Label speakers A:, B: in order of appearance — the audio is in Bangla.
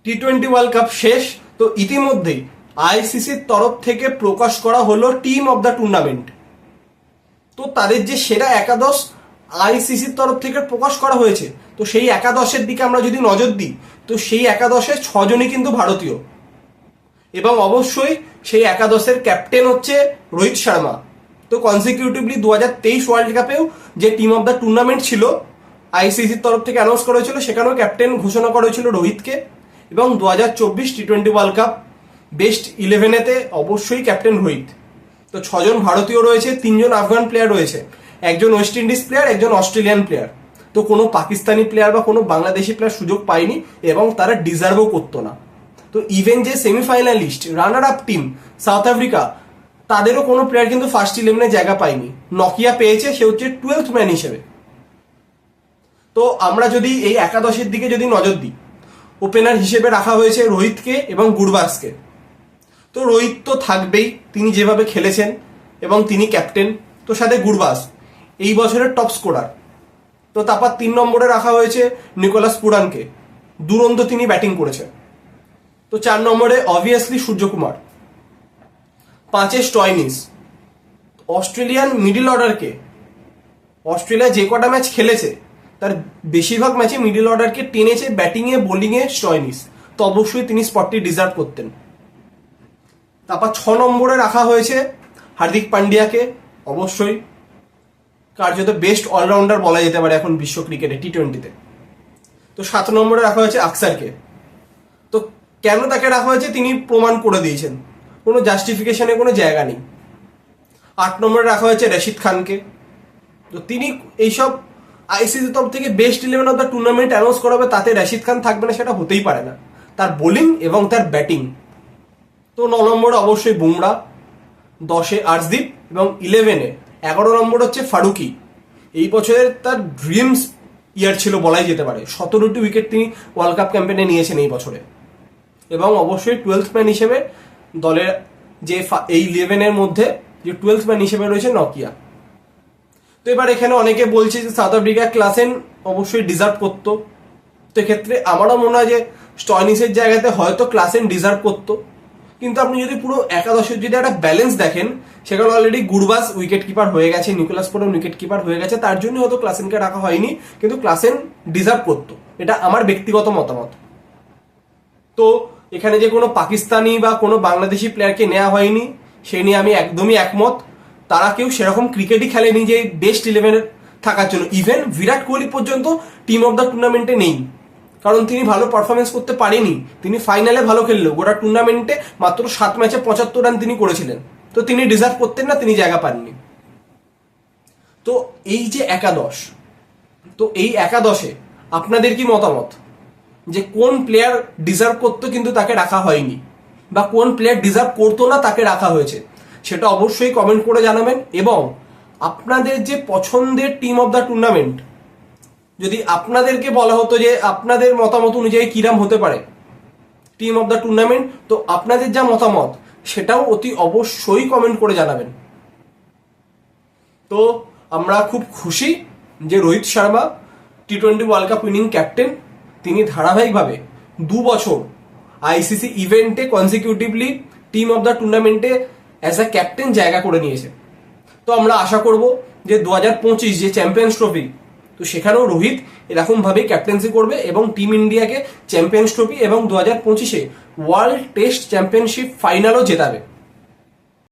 A: টি-20 ওয়ার্ল্ড কাপ শেষ। তো ইতিমধ্যেই আইসিসির তরফ থেকে প্রকাশ করা হলো টিম অব দ্য টুর্নামেন্ট। তো তাদের যে সেরা একাদশ আইসিসির তরফ থেকে প্রকাশ করা হয়েছে, তো সেই একাদশের দিকে আমরা যদি নজর দিই, তো সেই একাদশের 6 জনই কিন্তু ভারতীয়, এবং অবশ্যই সেই একাদশের ক্যাপ্টেন হচ্ছে রোহিত শর্মা। তো কনসিকিউটিভলি 2023 ওয়ার্ল্ড কাপেও যে টিম অব দ্য টুর্নামেন্ট ছিল আইসিসির তরফ থেকে অ্যানাউন্স করা হয়েছিল, সেখানেও ক্যাপ্টেন ঘোষণা করা হয়েছিল রোহিতকে। এবং 2024 টি-20 ওয়ার্ল্ড কাপ বেস্ট 11-এতে অবশ্যই ক্যাপ্টেন রোহিত। তো 6 জন ভারতীয় রয়েছে, 3 জন আফগান প্লেয়ার রয়েছে, একজন ওয়েস্ট ইন্ডিজ প্লেয়ার, একজন অস্ট্রেলিয়ান প্লেয়ার। তো কোনো পাকিস্তানি প্লেয়ার বা কোনো বাংলাদেশি প্লেয়ার সুযোগ পায়নি এবং তারা ডিজার্ভও করতো না। তো ইভেন যে semifinalist runner up team south Africa, তাদেরও কোনো প্লেয়ার কিন্তু ফার্স্ট 11-এ জায়গা পায়নি। নকিয়া পেয়েছে, সে হচ্ছে 12th ম্যান হিসেবে। তো আমরা যদি এই একাদশের দিকে যদি নজর দিই, ওপেনার হিসেবে রাখা হয়েছে রোহিতকে এবং গুরবাজকে। তো রোহিত তো থাকবেই, তিনি যেভাবে খেলেছেন এবং তিনি ক্যাপ্টেন। তো সাথে গুরবাজ এই বছরের টপ স্কোরার। তো তারপর 3 নম্বরে রাখা হয়েছে নিকোলাস পুরানকে, দুরন্ত তিনি ব্যাটিং করেছেন। তো 4 নম্বরে অবভিয়াসলি সূর্যকুমার, 5-এ স্টয়নিস। অস্ট্রেলিয়ান মিডিল অর্ডারকে, অস্ট্রেলিয়া যে কটা ম্যাচ খেলেছে তার বেশিরভাগ ম্যাচে মিডিল অর্ডারকে টেনেছে ব্যাটিংয়ে বোলিংয়ে স্টয়নিস। তো অবশ্যই তিনি স্পটটি ডিজার্ভ করতেন। তারপর 6 নম্বরে রাখা হয়েছে হার্দিক পান্ডিয়াকে, অবশ্যই কার্যত বেস্ট অলরাউন্ডার বলা যেতে পারে এখন বিশ্ব ক্রিকেটে টি-20-তে। তো 7 নম্বরে রাখা হয়েছে আকসারকে। তো কেন তাকে রাখা হয়েছে তিনি প্রমাণ করে দিয়েছেন, কোনো জাস্টিফিকেশনের কোনো জায়গা নেই। 8 নম্বরে রাখা হয়েছে রশিদ খানকে। তো তিনি এইসব আইসিসি তরফ থেকে best 11 of the tournament announce করা হবে, তাতে রশিদ খান থাকবে না সেটা হতেই পারে না, তার বোলিং এবং তার ব্যাটিং। তো 9 নম্বরে অবশ্যই বুমরা, 10-এ আর্শদীপ এবং 11 নম্বর হচ্ছে ফারুকি। এই বছরের তার ড্রিমস ইয়ার ছিল বলাই যেতে পারে, 17টি উইকেট তিনি ওয়ার্ল্ড কাপ ক্যাম্পেইনে নিয়েছেন এই বছরে। এবং অবশ্যই 12th ম্যান হিসেবে দলের যে এই 11-এর মধ্যে যে 12th ম্যান হিসেবে রয়েছে নকিয়া। তো এবার এখানে অনেকে বলছে যে সাউথ আফ্রিকা ক্লাসেন অবশ্যই ডিজার্ভ করতো। তো এক্ষেত্রে আমারও মনে হয় যে স্টয়নিসের জায়গাতে হয়তো ক্লাসেন ডিজার্ভ করতো, কিন্তু আপনি যদি পুরো একাদশের যদি একটা ব্যালেন্স দেখেন, সেখানে অলরেডি গুরবাজ উইকেট কিপার হয়ে গেছে, নিকোলাস পুরম উইকেট কিপার হয়ে গেছে, তার জন্য হয়তো ক্লাসেনকে রাখা হয়নি, কিন্তু ক্লাসেন ডিজার্ভ করতো, এটা আমার ব্যক্তিগত মতামত। তো এখানে যে কোনো পাকিস্তানি বা কোনো বাংলাদেশি প্লেয়ারকে নেওয়া হয়নি সে নিয়ে আমি একদমই একমত। তারা কেউ সেরকম ক্রিকেটই খেলেনি যে বেস্ট 11-এ থাকার জন্য। ইভেন বিরাট কোহলি পর্যন্ত টিম অফ দ্য টুর্নামেন্টে নেই, কারণ তিনি ভালো পারফরমেন্স করতে পারেনি। তিনি ফাইনালে ভালো খেললেও গোটা টুর্নামেন্টে মাত্র 7 ম্যাচে 75 রান তিনি করেছিলেন। তো তিনি ডিজার্ভ করতেন না, তিনি জায়গা পাননি। তো এই যে একাদশ, তো এই একাদশে আপনাদের কি মতামত যে কোন প্লেয়ার ডিজার্ভ করতো কিন্তু তাকে রাখা হয়নি, বা কোন প্লেয়ার ডিজার্ভ করতো না তাকে রাখা হয়েছে, সেটা অবশ্যই কমেন্ট করে জানাবেন। এবং আপনাদের যে পছন্দের টিম অফ দ্য টুর্নামেন্ট, যদি আপনাদেরকে বলা হতো যে আপনাদের মতামত অনুযায়ী কিরাম হতে পারে টিম অফ দ্য টুর্নামেন্ট, তো আপনাদের যা মতামত সেটাও অতি অবশ্যই কমেন্ট করে জানাবেন। তো আমরা খুব খুশি যে রোহিত শর্মা টি-20 ওয়ার্ল্ড কাপ উইনিং ক্যাপ্টেন, তিনি ধারাবাহিকভাবে 2 বছর আইসিসি ইভেন্টে কনসিকিউটিভলি টিম অফ দ্য টুর্নামেন্টে অ্যাজ আ ক্যাপ্টেন জায়গা করে নিয়েছে। তো আমরা আশা করব যে 2025 যে চ্যাম্পিয়ন্স ট্রফি, তো সেখানেও রোহিত এরকমভাবেই ক্যাপ্টেন্সি করবে এবং টিম ইন্ডিয়াকে চ্যাম্পিয়ন্স ট্রফি এবং 2025-এ ওয়ার্ল্ড টেস্ট চ্যাম্পিয়নশিপ ফাইনালও জেতাবে।